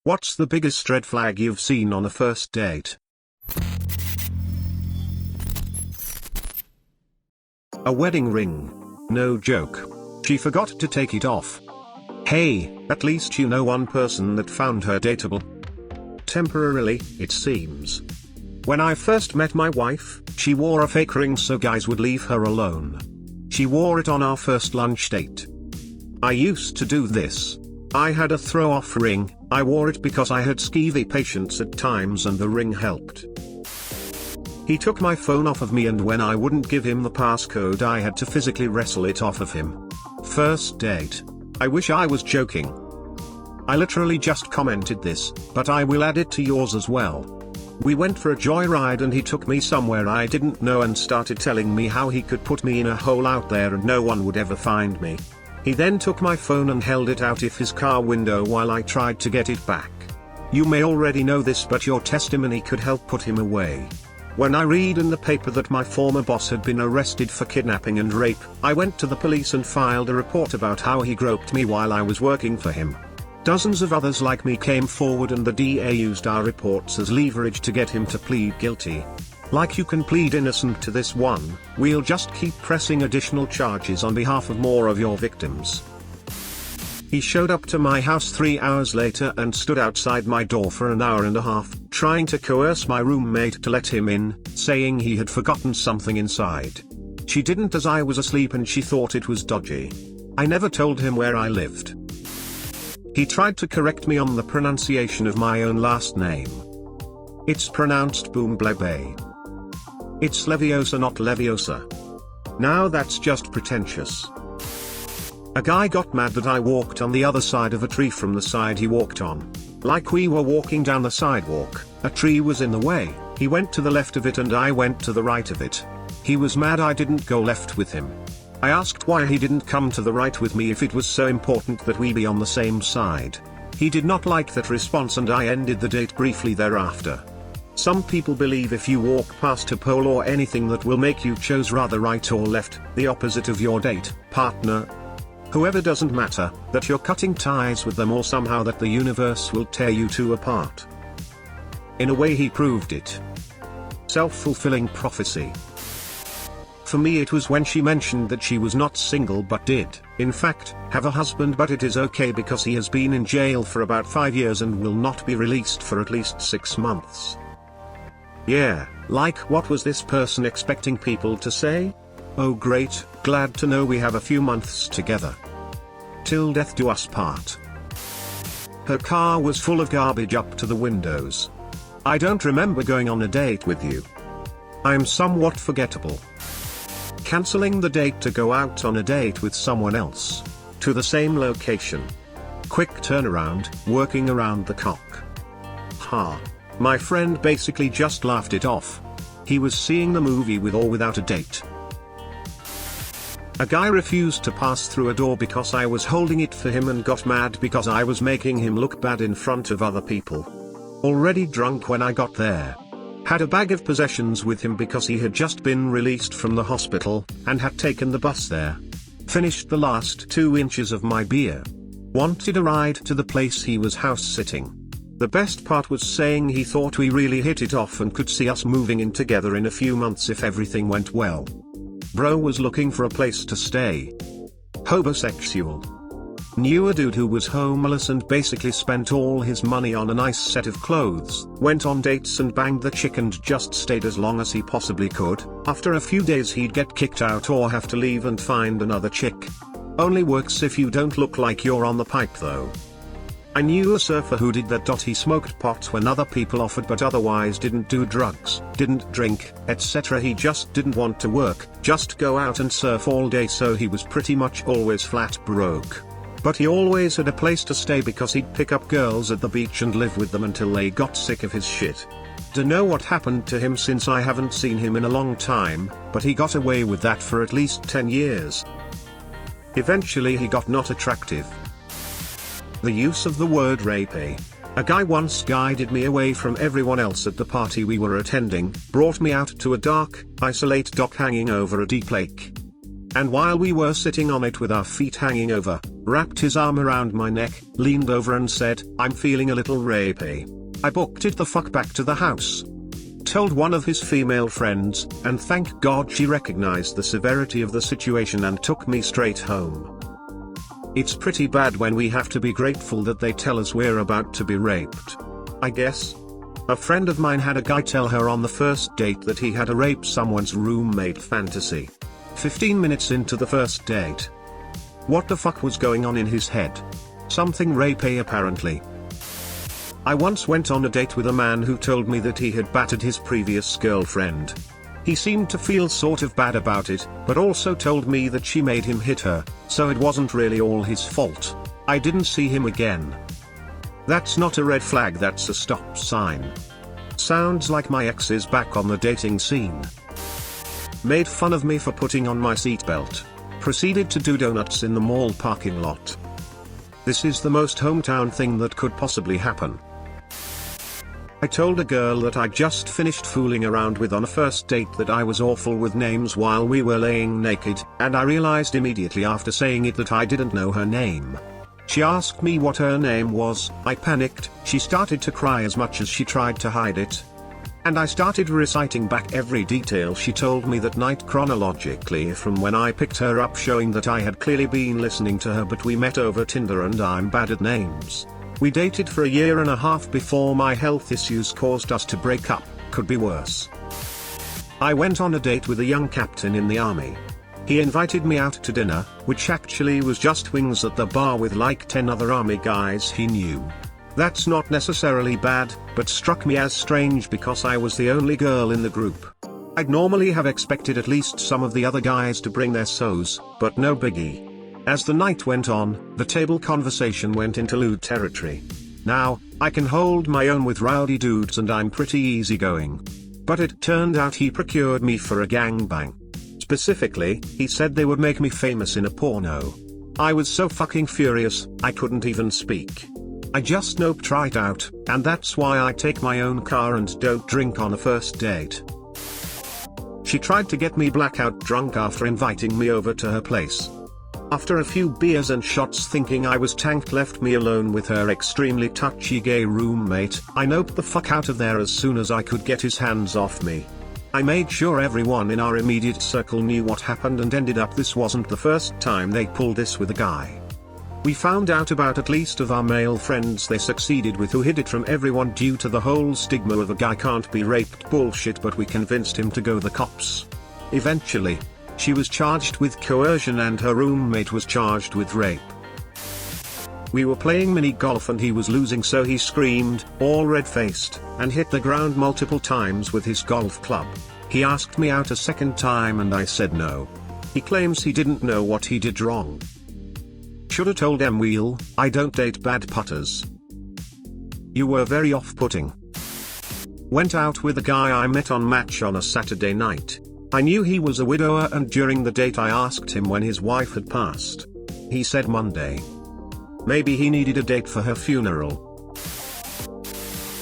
What's the biggest red flag you've seen on a first date? A wedding ring. No joke. She forgot to take it off. Hey, at least you know one person that found her dateable. Temporarily, it seems. When I first met my wife, she wore a fake ring so guys would leave her alone. She wore it on our first lunch date. I used to do this. I had a throw-off ring. I wore it because I had skeevy patients at times and the ring helped. He took my phone off of me, and when I wouldn't give him the passcode I had to physically wrestle it off of him. First date. I wish I was joking. I literally just commented this, but I will add it to yours as well. We went for a joyride and he took me somewhere I didn't know and started telling me how he could put me in a hole out there and no one would ever find me. He then took my phone and held it out of his car window while I tried to get it back. You may already know this, but your testimony could help put him away. When I read in the paper that my former boss had been arrested for kidnapping and rape, I went to the police and filed a report about how he groped me while I was working for him. Dozens of others like me came forward and the DA used our reports as leverage to get him to plead guilty. Like you can plead innocent to this one, we'll just keep pressing additional charges on behalf of more of your victims. He showed up to my house 3 hours later and stood outside my door for an hour and a half, trying to coerce my roommate to let him in, saying he had forgotten something inside. She didn't, as I was asleep, and she thought it was dodgy. I never told him where I lived. He tried to correct me on the pronunciation of my own last name. It's pronounced Boomblebe. It's Leviosa, not Leviosa. Now that's just pretentious. A guy got mad that I walked on the other side of a tree from the side he walked on. Like we were walking down the sidewalk, a tree was in the way. He went to the left of it and I went to the right of it. He was mad I didn't go left with him. I asked why he didn't come to the right with me if it was so important that we be on the same side. He did not like that response and I ended the date briefly thereafter. Some people believe if you walk past a pole or anything that will make you choose rather right or left, the opposite of your date, partner, whoever, doesn't matter, that you're cutting ties with them or somehow that the universe will tear you two apart. In a way he proved it. Self-fulfilling prophecy. For me it was when she mentioned that she was not single but did, in fact, have a husband, but it is okay because he has been in jail for about 5 years and will not be released for at least 6 months. Yeah, like what was this person expecting people to say? Oh great, glad to know we have a few months together. Till death do us part. Her car was full of garbage up to the windows. I don't remember going on a date with you. I'm somewhat forgettable. Cancelling the date to go out on a date with someone else. To the same location. Quick turnaround, working around the clock. Ha. My friend basically just laughed it off. He was seeing the movie with or without a date. A guy refused to pass through a door because I was holding it for him and got mad because I was making him look bad in front of other people. Already drunk when I got there. Had a bag of possessions with him because he had just been released from the hospital, and had taken the bus there. Finished the last 2 inches of my beer. Wanted a ride to the place he was house sitting. The best part was saying he thought we really hit it off and could see us moving in together in a few months if everything went well. Bro was looking for a place to stay. Hobosexual. Knew a dude who was homeless and basically spent all his money on a nice set of clothes, went on dates and banged the chick and just stayed as long as he possibly could. After a few days he'd get kicked out or have to leave and find another chick. Only works if you don't look like you're on the pipe though. I knew a surfer who did that. He smoked pot when other people offered but otherwise didn't do drugs, didn't drink, etc. He just didn't want to work, just go out and surf all day, so he was pretty much always flat broke. But he always had a place to stay because he'd pick up girls at the beach and live with them until they got sick of his shit. Dunno what happened to him since I haven't seen him in a long time, but he got away with that for at least 10 years. Eventually he got not attractive. The use of the word rapey. A guy once guided me away from everyone else at the party we were attending, brought me out to a dark, isolate dock hanging over a deep lake. And while we were sitting on it with our feet hanging over, wrapped his arm around my neck, leaned over and said, "I'm feeling a little rapey." I booked it the fuck back to the house. Told one of his female friends, and thank God she recognized the severity of the situation and took me straight home. It's pretty bad when we have to be grateful that they tell us we're about to be raped, I guess. A friend of mine had a guy tell her on the first date that he had a rape someone's roommate fantasy. 15 minutes into the first date. What the fuck was going on in his head? Something rapey apparently. I once went on a date with a man who told me that he had battered his previous girlfriend. He seemed to feel sort of bad about it, but also told me that she made him hit her, so it wasn't really all his fault. I didn't see him again. That's not a red flag, that's a stop sign. Sounds like my ex is back on the dating scene. Made fun of me for putting on my seatbelt. Proceeded to do donuts in the mall parking lot. This is the most hometown thing that could possibly happen. I told a girl that I just finished fooling around with on a first date that I was awful with names while we were laying naked, and I realized immediately after saying it that I didn't know her name. She asked me what her name was, I panicked, she started to cry as much as she tried to hide it. And I started reciting back every detail she told me that night chronologically from when I picked her up, showing that I had clearly been listening to her, but we met over Tinder and I'm bad at names. We dated for a year and a half before my health issues caused us to break up, could be worse. I went on a date with a young captain in the army. He invited me out to dinner, which actually was just wings at the bar with like 10 other army guys he knew. That's not necessarily bad, but struck me as strange because I was the only girl in the group. I'd normally have expected at least some of the other guys to bring their so's, but no biggie. As the night went on, the table conversation went into lewd territory. Now, I can hold my own with rowdy dudes and I'm pretty easygoing. But it turned out he procured me for a gangbang. Specifically, he said they would make me famous in a porno. I was so fucking furious, I couldn't even speak. I just noped right out, and that's why I take my own car and don't drink on a first date. She tried to get me blackout drunk after inviting me over to her place. After a few beers and shots, thinking I was tanked, left me alone with her extremely touchy gay roommate. I noped the fuck out of there as soon as I could get his hands off me. I made sure everyone in our immediate circle knew what happened, and ended up this wasn't the first time they pulled this with a guy. We found out about at least of our male friends they succeeded with who hid it from everyone due to the whole stigma of a guy can't be raped bullshit, but we convinced him to go the cops. Eventually, she was charged with coercion and her roommate was charged with rape. We were playing mini golf and he was losing, so he screamed, all red-faced, and hit the ground multiple times with his golf club. He asked me out a second time and I said no. He claims he didn't know what he did wrong. Shoulda told him, "Wheel, I don't date bad putters." You were very off-putting. Went out with a guy I met on Match on a Saturday night. I knew he was a widower, and during the date I asked him when his wife had passed. He said Monday. Maybe he needed a date for her funeral.